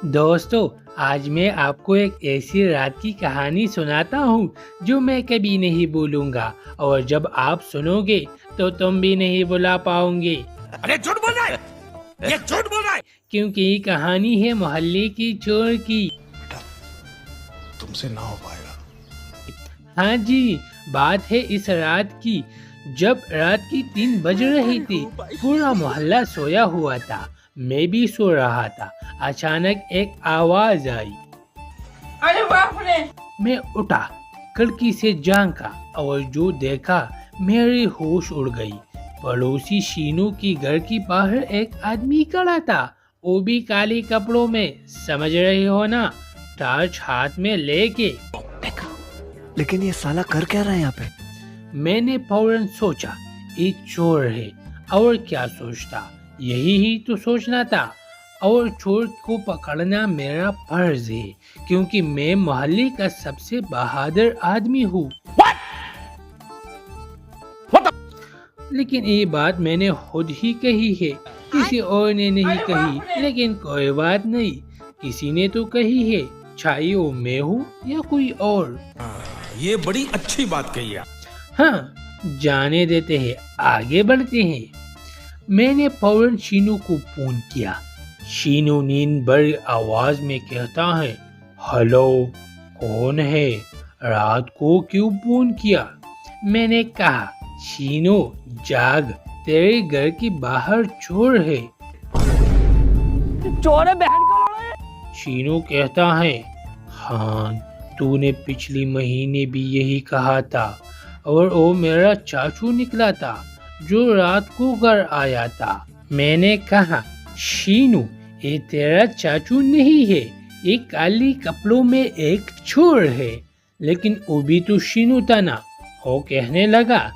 دوستو آج میں آپ کو ایک ایسی رات کی کہانی سناتا ہوں جو میں کبھی نہیں بھولوں گا، اور جب آپ سنو گے تو تم بھی نہیں بھلا پاؤ گے، ارے جھوٹ بول رہا ہے، یہ جھوٹ بول رہا ہے۔ کیونکہ یہ کہانی ہے محلے کی چور کی۔ تم سے نہ ہو پائے گا۔ ہاں جی، بات ہے اس رات کی جب رات کی 3 بج رہی تھی۔ پورا محلہ سویا ہوا تھا، میں بھی سو رہا تھا۔ اچانک ایک آواز آئی، ارے باپ رے! میں اٹھا، کھڑکی سے جھانکا اور جو دیکھا میری ہوش اڑ گئی۔ پڑوسی شینو کی گھر کی باہر ایک آدمی کھڑا تھا، وہ بھی کالے کپڑوں میں، سمجھ رہے ہو نا، ٹارچ ہاتھ میں لے کے۔ لیکن یہ سالا کر کیا رہا ہے یہاں پہ؟ میں نے فوراً سوچا یہ چور ہے، اور کیا سوچتا، یہی ہی تو سوچنا تھا، اور چور کو پکڑنا میرا فرض ہے کیونکہ میں محلے کا سب سے بہادر آدمی ہوں۔ لیکن یہ بات میں نے خود ہی کہی ہے، کسی اور نے نہیں کہی، لیکن کوئی بات نہیں، کسی نے تو کہی ہے، چاہے وہ میں ہوں یا کوئی اور۔ یہ بڑی اچھی بات کہی ہے۔ ہاں، جانے دیتے ہیں، آگے بڑھتے ہیں۔ میں نے فوراً شینو کو فون کیا۔ شینو نیند بھری آواز میں کہتا ہے، ہلو، کون ہے؟ رات کو کیوں فون کیا؟ میں نے کہا، شینو جاگ، تیرے گھر کی باہر چور ہے۔ چور ہے بہن کا لڑا ہے؟ شینو کہتا ہے، ہاں، تو نے پچھلی مہینے بھی یہی کہا تھا، اور وہ میرا چاچو نکلا تھا جو رات کو گھر آیا تھا۔ میں نے کہا، شینو یہ تیرا چاچو نہیں ہے، یہ کالی کپڑوں میں ایک چور ہے۔ لیکن وہ بھی تو شینو تھا نا۔ وہ کہنے لگا،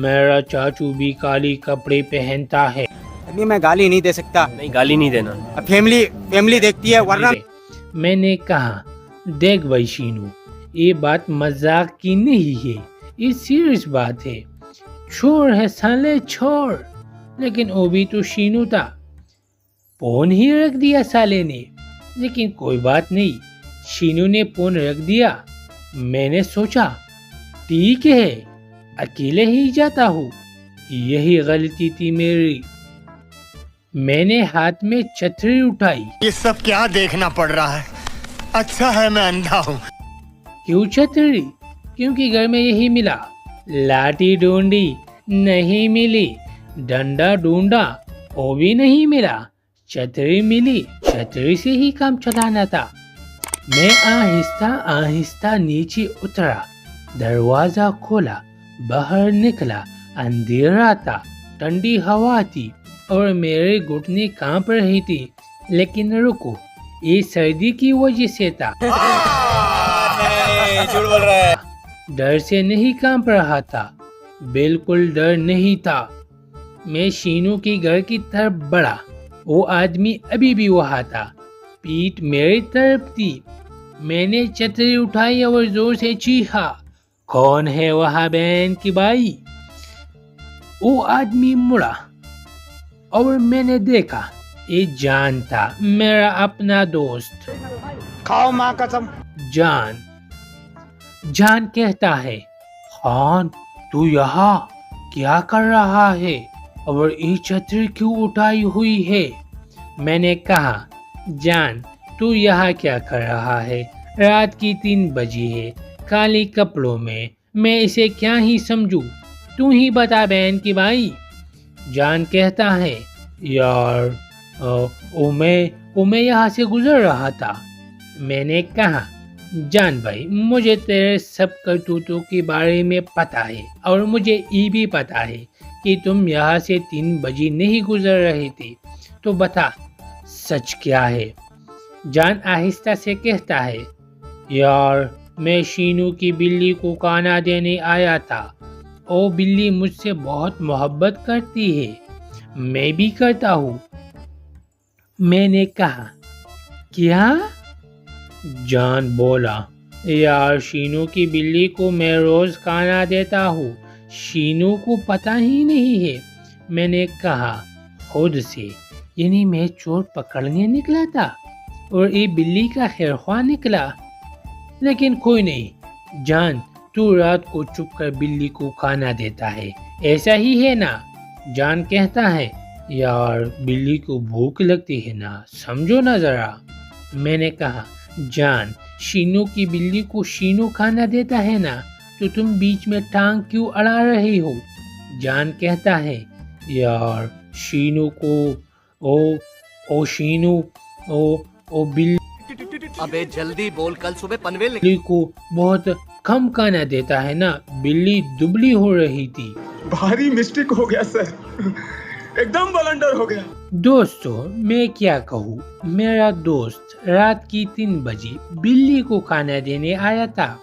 میرا چاچو بھی کالی کپڑے پہنتا ہے۔ ابھی میں گالی نہیں دے سکتا، نہیں گالی نہیں دینا۔ فیملی دیکھتی ہے ورنہ۔ میں نے کہا، دیکھ بھائی شینو، یہ بات مذاق کی نہیں ہے، یہ سیریس بات ہے۔ چور ہے سالے، چور۔ لیکن وہ بھی تو شینو تھا، فون ہی رکھ دیا سالے نے۔ لیکن کوئی بات نہیں، شینو نے فون رکھ دیا۔ میں نے سوچا، ٹھیک ہے، اکیلے ہی جاتا ہوں، یہی غلطی تھی میری۔ میں نے ہاتھ میں چھتری اٹھائی۔ یہ سب کیا دیکھنا پڑ رہا ہے؟ اچھا ہے میں اندھا ہوں۔ کیوں چھتری؟ کیونکہ گھر میں یہی ملا۔ لاٹھی ڈھونڈی، نہیں ملی۔ ڈنڈا ڈھونڈا، وہ بھی نہیں ملا۔ چھتری ملی، چھتری سے ہی کام چلانا تھا۔ میں آہستہ آہستہ نیچے اترا، دروازہ کھولا، باہر نکلا۔ اندھیرا تھا، ٹھنڈی ہوا تھی، اور میرے گھٹنے کانپ رہی تھی۔ لیکن رکو، یہ سردی کی وجہ سے تھا۔ جھوٹ بول رہا ہے۔ ڈر سے نہیں کانپ رہا تھا، بالکل ڈر نہیں تھا۔ میں شینو کی گھر کی طرف بڑھا، وہ آدمی ابھی بھی وہاں تھا، پیٹھ میری طرف تھی۔ میں نے چھتری اٹھائی اور زور سے چیخا، کون ہے وہاں بہن کی بھائی؟ وہ آدمی مڑا اور میں نے دیکھا یہ جان تھا، میرا اپنا دوست۔ کھاؤ ماں قسم۔ جان کہتا ہے، خان تو یہاں کیا کر رہا ہے اور یہ چھتری کیوں اٹھائی ہوئی ہے؟ میں نے کہا، جان تو یہاں کیا کر رہا ہے؟ رات کی 3 بجے ہے، کالے کپڑوں میں اسے کیا ہی سمجھوں؟ تو ہی بتا بہن کی بھائی۔ جان کہتا ہے، یار میں یہاں سے گزر رہا تھا۔ میں نے کہا، جان بھائی، مجھے تیرے سب کرتوتوں کے بارے میں پتا ہے، اور مجھے یہ بھی پتا ہے کہ تم یہاں سے 3 بجے نہیں گزر رہے تھے، تو بتا سچ کیا ہے؟ جان آہستہ سے کہتا ہے، یار میں شینو کی بلی کو کھانا دینے آیا تھا، وہ بلی مجھ سے بہت محبت کرتی ہے، میں بھی کرتا ہوں۔ میں نے کہا، کیا؟ جان بولا، یار شینو کی بلی کو میں روز کھانا دیتا ہوں، شینو کو پتہ ہی نہیں ہے۔ میں نے کہا، خود سے؟ یعنی میں چور پکڑنے نکلا تھا؟ اور یہ بلی کا خیر خواہ نکلا۔ لیکن کوئی نہیں، جان تو رات کو چھپ کر بلی کو کھانا دیتا ہے، ایسا ہی ہے نا؟ جان کہتا ہے یار بلی کو بھوک لگتی ہے نا، سمجھو نا ذرا۔ میں نے کہا جان شینو کی بلی کو شینو کھانا دیتا ہے نا، تو تم بیچ میں ٹانگ کیوں اڑا رہے ہو؟ جان کہتا ہے یار شینو کو او شینو او بلی ابے جلدی بول، کل صبح پنویل بلی کو بہت کم کھانا دیتا ہے نا، بلی دبلی ہو رہی تھی۔ بھاری مسٹیک ہو گیا سر، ایک دم بلنڈر ہو گیا۔ دوستو میں کیا کہوں، میرا دوست رات کی 3 بجے بلی کو کھانا دینے آیا تھا،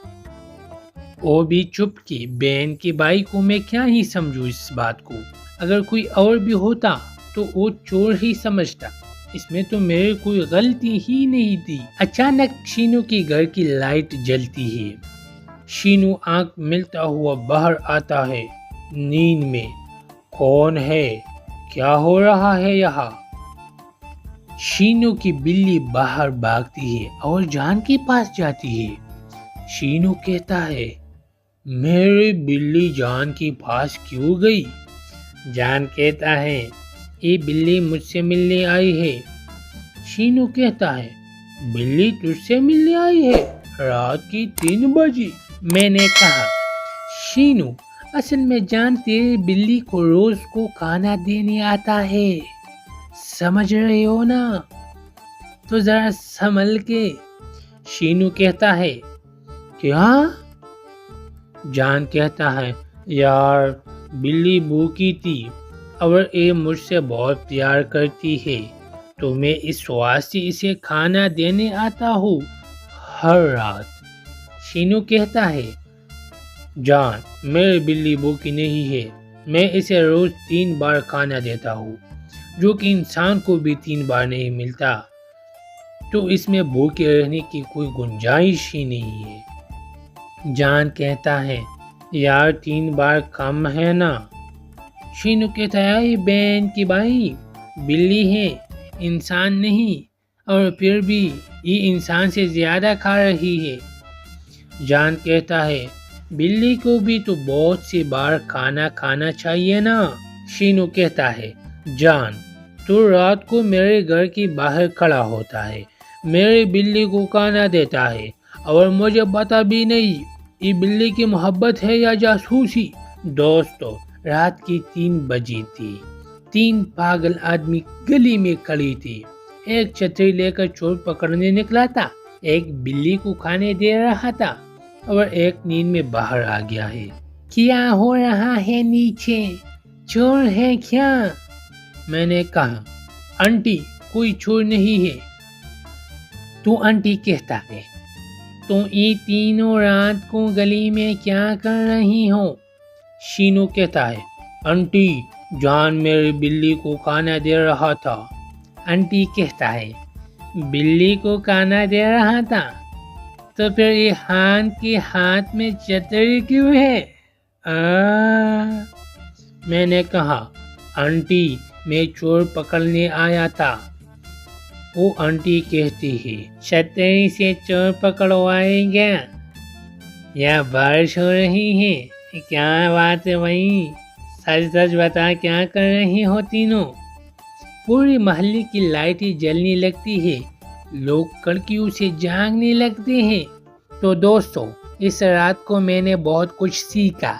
وہ بھی چپ کے۔ بہن کے بھائی کو میں کیا ہی سمجھوں اس بات کو، اگر کوئی اور بھی ہوتا تو وہ چور ہی سمجھتا، اس میں تو میری کوئی غلطی ہی نہیں تھی۔ اچانک شینو کی گھر کی لائٹ جلتی ہے، شینو آنکھ ملتا ہوا باہر آتا ہے نیند میں۔ کون ہے؟ کیا ہو رہا ہے یہاں؟ شینو کی بلی باہر بھاگتی ہے اور جان کے پاس جاتی ہے۔ شینو کہتا ہے میری بلی جان کے پاس کیوں گئی؟ جان کہتا ہے یہ بلی مجھ سے ملنے آئی ہے۔ شینو کہتا ہے بلی تجھ سے ملنے آئی ہے رات کی 3 بجے؟ میں نے کہا شینو اصل میں جان تیری بلی کو روز کو کھانا دینے آتا ہے، سمجھ رہے ہو نا؟ تو ذرا سنبھل کے۔ شینو کہتا ہے کیا؟ جان کہتا ہے یار بلی بھوکی تھی اور یہ مجھ سے بہت پیار کرتی ہے، تو میں اس واسطے اسے کھانا دینے آتا ہوں ہر رات۔ شینو کہتا ہے جان میری بلی بھوکی نہیں ہے، میں اسے روز 3 بار کھانا دیتا ہوں، جو کہ انسان کو بھی 3 بار نہیں ملتا، تو اس میں بھوکے رہنے کی کوئی گنجائش ہی نہیں ہے۔ جان کہتا ہے یار 3 بار کم ہے نا۔ شینو کہتا ہے یہ بہن کی بھائی بلی ہے انسان نہیں، اور پھر بھی یہ انسان سے زیادہ کھا رہی ہے۔ جان کہتا ہے بلی کو بھی تو بہت سی بار کھانا چاہیے نا۔ شینو کہتا ہے جان تو رات کو میرے گھر کے باہر کھڑا ہوتا ہے، میری بلی کو کھانا دیتا ہے، اور مجھے پتا بھی نہیں یہ بلی کی محبت ہے یا جاسوسی۔ دوستو رات کی 3 بجے تھی، 3 پاگل آدمی گلی میں کھڑی تھی، ایک چھتری لے کر چور پکڑنے نکلا تھا، ایک بلی کو کھانے دے رہا تھا، اور ایک نیند میں باہر آ گیا ہے۔ کیا ہو رہا ہے نیچے؟ چور ہے کیا؟ میں نے کہا آنٹی کوئی چور نہیں ہے۔ تو آنٹی کہتا ہے تو یہ تینوں رات کو گلی میں کیا کر رہی ہو؟ شینو کہتا ہے آنٹی جان میری بلی کو کھانا دے رہا تھا۔ آنٹی کہتا ہے بلی کو کھانا دے رہا تھا تو پھر یہ ہان کے ہاتھ میں چھتری کیوں ہے؟ میں نے کہا آنٹی میں چور پکڑنے آیا تھا۔ وہ آنٹی کہتی ہے چھتری سے چور پکڑوائے گیا؟ یا بارش ہو رہی ہے؟ کیا بات ہے بھائی، سچ سچ بتا کیا کر رہی ہو تینوں؟ پوری محلے کی لائٹیں جلنے لگتی ہے، لوگ کڑکیوں سے جاگنے لگتے ہیں۔ تو دوستو اس رات کو میں نے بہت کچھ سیکھا۔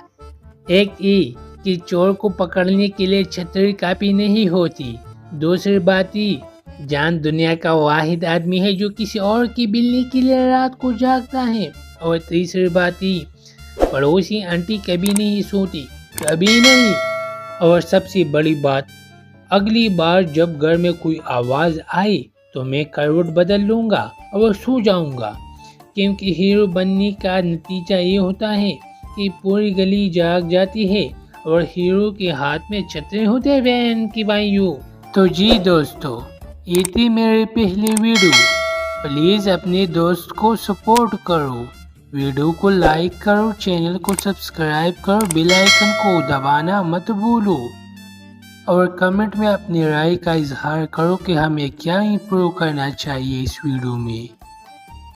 ایک یہ کہ چور کو پکڑنے کے لیے چھتری کافی نہیں ہوتی، دوسری بات یہ جان دنیا کا واحد آدمی ہے جو کسی اور کی بلی کے لیے رات کو جاگتا ہے، اور تیسری بات یہ پڑوسی آنٹی کبھی نہیں سوتی، کبھی نہیں۔ اور سب سے بڑی بات اگلی بار جب گھر میں کوئی آواز آئے تو میں کروٹ بدل لوں گا اور سو جاؤں گا، کیونکہ ہیرو بننے کا نتیجہ یہ ہوتا ہے کہ پوری گلی جاگ جاتی ہے اور ہیرو کے ہاتھ میں چھتری ہوتے ہیں بہن کی بھائیوں۔ تو جی دوستو یہ تھی میری پہلی ویڈیو، پلیز اپنے دوست کو سپورٹ کرو، ویڈیو کو لائک کرو، چینل کو سبسکرائب کرو، بیل آئیکن کو دبانا مت بھولو۔ اور کمنٹ میں اپنی رائے کا اظہار کرو کہ ہمیں کیا امپروو کرنا چاہیے اس ویڈیو میں.